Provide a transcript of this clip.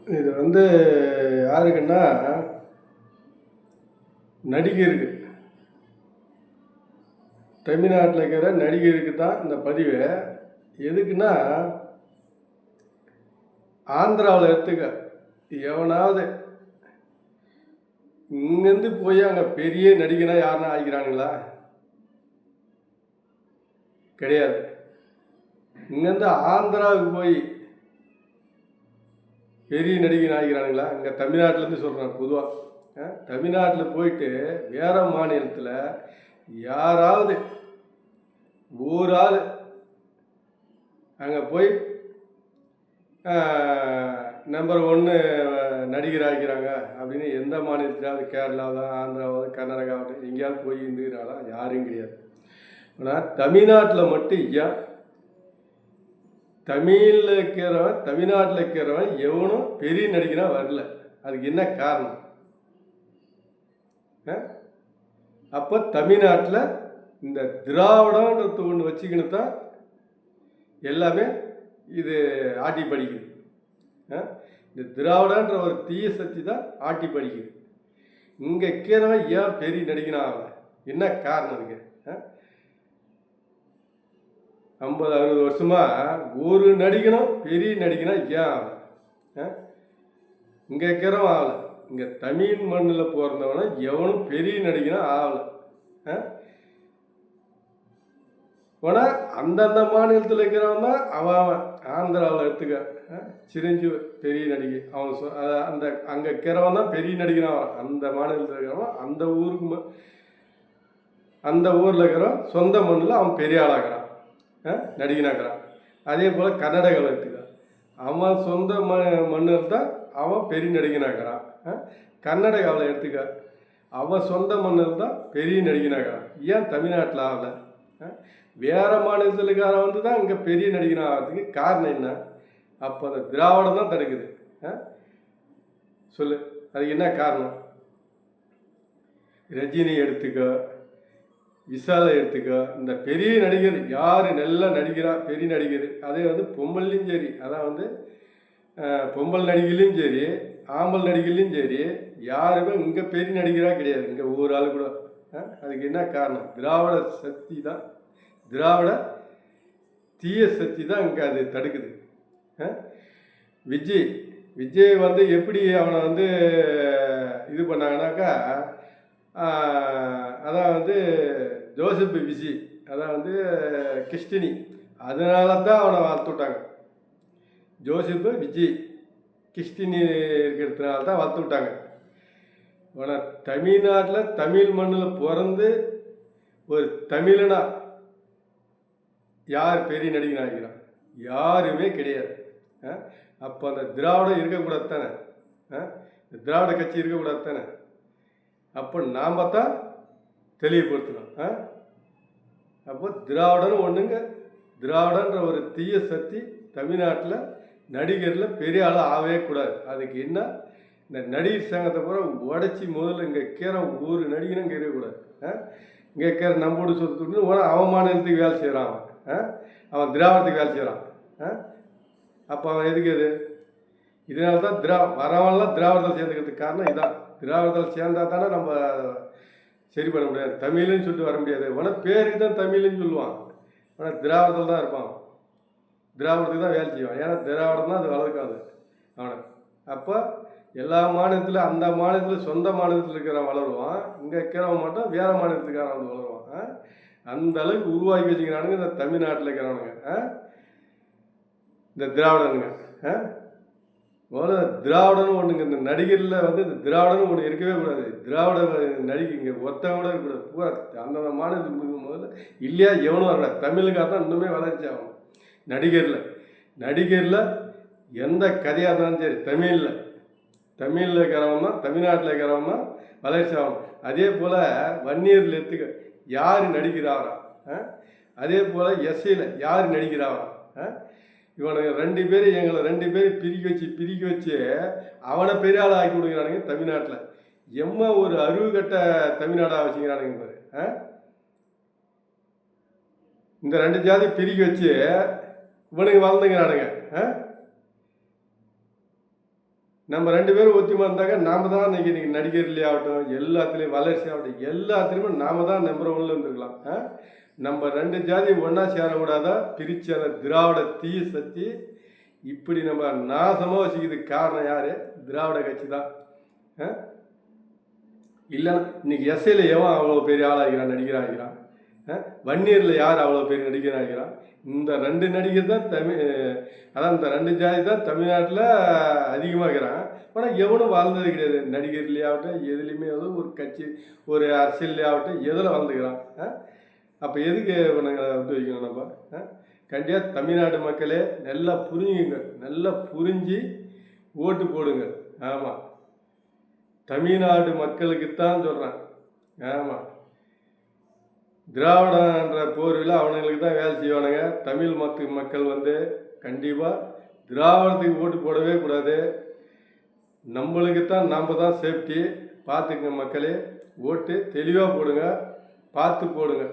இது யாருக்குன்னா நடிகருக்கு, தமிழ்நாட்டில் இருக்கிற நடிகருக்கு தான் இந்த பதிவு. எதுக்குன்னா, ஆந்திராவில் எடுத்துக்க, எவனாவது இங்கேருந்து போய் அங்கே பெரிய நடிகனாக யாருன்னா ஆகிக்கிறானுங்களா? கிடையாது. இங்கேருந்து ஆந்திராவுக்கு போய் பெரிய நடிகன் ஆகிறானுங்களா? இங்கே தமிழ்நாட்டிலேருந்து சொல்கிறேன் பொதுவாக. தமிழ்நாட்டில் போயிட்டு வேறு மாநிலத்தில் யாராவது ஒரு ஆள் அங்கே போய் நம்பர் 1 நடிகர் ஆகிறாங்க அப்படின்னு எந்த மாநிலத்திலாவது, கேரளாவது, ஆந்திராவது, கர்நாடகாவது எங்கேயாவது போய் இருந்துக்கிறாங்களா? யாரும் கிடையாது. ஆனால் தமிழ்நாட்டில் மட்டும் ஏன் தமிழ்நாட்டில் இருக்கிறவன் எவனும் பெரிய நடிகனாக வரல? அதுக்கு என்ன காரணம்? அப்போ தமிழ்நாட்டில் இந்த திராவிடன்றது ஒன்று வச்சுக்கின்னு தான் எல்லாமே இது ஆட்டி படிக்குது. இந்த திராவிடன்ற ஒரு தீய சக்தி தான் ஆட்டி படிக்குது. இங்கே இருக்கிறவன் ஏன் பெரிய நடிகனாக என்ன காரணம் இருக்கு? 50-60 வருஷமாக ஒரு நடிகனும் பெரிய நடிகனா ஏன் ஆகலை? இங்கே இருக்கிறவன் ஆகலை. இங்கே தமிழ் மண்ணில் பிறந்தவன எவனும் பெரிய நடிகனா ஆகலை. ஆனால் அந்தந்த மாநிலத்தில் இருக்கிறவன் தான் அவன். ஆந்திராவில் எடுத்துக்க, சிரஞ்சீவி பெரிய நடிகை, அவன் அந்த அங்கே இருக்கிறவன் தான் பெரிய நடிகனாக. அந்த மாநிலத்தில் இருக்கிறவன் அந்த ஊரில் இருக்கிறவன் சொந்த மண்ணில் அவன் பெரிய ஆளாகிறான், நடிகனாகிறான். அதே போல் கர்நாடகாவில் எடுத்துக்க, அவன் சொந்த மண்ணில் தான் அவன் பெரிய நடிகனாகிறான். கர்நாடகாவில் எடுத்துக்க, அவன் சொந்த மண்ணில் தான் பெரிய நடிகனாகிறான். ஏன் தமிழ்நாட்டில் ஆகலை? வேறு மாநிலத்தில் இருக்கிறவன் தான் இங்கே பெரிய நடிகனாக ஆகிறதுக்கு காரணம் என்ன? அப்போ அந்த திராவிடம் தான் தடுக்குது. சொல்லு, அதுக்கு என்ன காரணம்? ரஜினி எடுத்துக்க, விஷாலை எடுத்துக்க, இந்த பெரிய நடிகர் யார் நல்ல நடிகராக பெரிய நடிகர், அதே பொம்பள்லையும் சரி, அதான் பொம்பல் நடிகர்லையும் சரி, ஆம்பல் நடிகர்லையும் சரி, யாருமே இங்கே பெரிய நடிகராக கிடையாது. இங்கே ஒரு ஆள் கூட. அதுக்கு என்ன காரணம்? திராவிட சக்தி தான், திராவிட தீய சக்தி தான் இங்கே அது தடுக்குது. விஜய் எப்படி அவனை இது பண்ணாங்கனாக்கா, அதான் ஜோசப் விஜய், அதான் கிறிஸ்டினி, அதனால தான் அவனை வளர்த்து விட்டாங்க. ஜோசப் விஜய் கிறிஸ்டினி இருக்கிறதுனால தான் வளர்த்து விட்டாங்க. ஆனால் தமிழ்நாட்டில் தமிழ் மண்ணில் பிறந்து ஒரு தமிழனா யார் பெரிய நடிகன் ஆகிறான்? யாருமே கிடையாது. அப்போ அந்த திராவிடம் இருக்கக்கூடாது தானே? திராவிட கட்சி இருக்கக்கூடாது தானே? அப்போ நாம் தான் தெளிவுபடுத்தணும். அப்போ திராவிடன்னு ஒன்றுங்க, திராவிடன்ற ஒரு தீய சக்தி தமிழ்நாட்டில் நடிகரில் பெரிய ஆள் ஆகவே கூடாது. அதுக்கு என்ன, இந்த நடிகர் சங்கத்தை பூரா உடச்சி முதல்ல இங்கே இருக்கிற ஒரு நடிகனும் இங்கே இருக்கக்கூடாது. இங்கே இருக்கிற நம்போடு சொத்துட்டு அவன் மாநிலத்துக்கு வேலை செய்கிறான், அவன் திராவிடத்துக்கு வேலை செய்கிறான். அப்போ அவன் எதுக்கு? இதனால தான் வரவன்லாம் திராவிடத்தில் சேர்ந்துக்கிறதுக்கு காரணம் இதான். திராவிடத்தில் சேர்ந்தால் தானே நம்ம சரி பண்ண முடியாது. தமிழ்னு சொல்லிட்டு வர முடியாது. ஆனால் பேருக்கு தான் தமிழ்னு சொல்லுவான், ஆனால் திராவிடத்தில் தான் இருப்பான். திராவிடத்துக்கு தான் வேலை செய்வான். ஏன்னா திராவிடம் தான் அது வளர்க்காது அவனை. அப்போ எல்லா மாநிலத்திலும் அந்த மாநிலத்தில் சொந்த மாநிலத்தில் இருக்கிறவன் வளருவான், இங்கே இருக்கிறவன் மட்டும் வேறு மாநிலத்துக்காரன் வளருவான். அந்த அளவுக்கு உருவாக்கி வச்சுக்கிறானுங்க இந்த தமிழ்நாட்டில் இருக்கிறவனுங்க, இந்த திராவிடனுங்க. முதல்ல திராவிடன்னு ஒன்றுங்க, இந்த நடிகரில் இந்த திராவிடன்னு ஒன்று இருக்கவே கூடாது. திராவிட நடிகை இங்கே ஒருத்தன் கூட இருக்கக்கூடாது. பூரா அந்தந்த மாநிலத்துக்கு முதல்ல இல்லையா எவனும் வரக்கூடாது. தமிழுக்காக தான் இன்னுமே வளர்ச்சி ஆகும். நடிகரில் எந்த கதையாக இருந்தாலும் சரி, தமிழில் இருக்கிறவன் தான், தமிழ்நாட்டில் இருக்கிறவன் தான் வளர்ச்சி ஆகணும். அதே போல் வன்னியரில் எடுத்துக்க, யார் நடிக்கிறாரா? அதே போல் எஸ்சியில் யார் நடிக்கிறாரா? இவனுங்க 2 பேர், எங்களை 2 பேரும் பிரிக்க வச்சு அவனை பெரிய ஆள் ஆக்கி கொடுக்குறானுங்க தமிழ்நாட்டில். ஒரு அறிவு கட்ட தமிழ்நாடாக வச்சுக்கிறானுங்க பாரு. இந்த 2 ஜாதி பிரிக்க வச்சு இவனுங்க வளர்ந்துங்கிறானுங்க. நம்ம 2 பேரும் ஒத்துமா இருந்தாக்க நாம தான் இன்னைக்கு நடிகர்லேயே ஆகட்டும், எல்லாத்துலேயும் வளர்ச்சி ஆகட்டும், எல்லாத்துலேயுமே நாம தான் நம்பர் 1ல இருந்திருக்கலாம். நம்ம 2 ஜாதி ஒன்றா சேரக்கூடாதா, பிரித்து அந்த திராவிட தீய சக்தி இப்படி நம்ம நாசமாக வச்சுக்கிறதுக்கு காரணம் யார்? திராவிட கட்சி தான். இல்லைன்னா இன்னைக்கு எஸ்ஐயில் எவன் அவ்வளோ பெரிய ஆளாகிறான், நடிகர் ஆகிறான்? வன்னியரில் யார் அவ்வளோ பெரிய நடிகர் ஆகிறான்? இந்த 2 நடிகர் தான் அதான் இந்த 2 ஜாதி தான் தமிழ்நாட்டில் அதிகமாகிறான். ஆனால் எவனும் வாழ்ந்தது கிடையாது. நடிகர்லேயாகட்டும், எதுலேயுமே ஒரு கட்சி, ஒரு அரசியல்லையாகட்டும், எதில் வாழ்ந்துக்கிறான்? அப்போ எதுக்கு நாங்கள் வந்து வைக்கணும் நம்ம? கண்டிப்பாக தமிழ்நாடு மக்களே நல்லா புரிஞ்சுங்க, நல்லா புரிஞ்சு ஓட்டு போடுங்க. ஆமாம், தமிழ்நாடு மக்களுக்குத்தான் சொல்கிறேன். ஆமாம், திராவிடன்ற போர்வில் அவனுங்களுக்கு தான் வேலை செய்வானுங்க. தமிழ் மக்கள் வந்து கண்டிப்பாக திராவிடத்துக்கு ஓட்டு போடவே கூடாது. நம்மளுக்குத்தான் நம்ம தான் சேஃப்டி. பார்த்துக்குங்க மக்களே, ஓட்டு தெளிவாக போடுங்க, பார்த்து போடுங்க.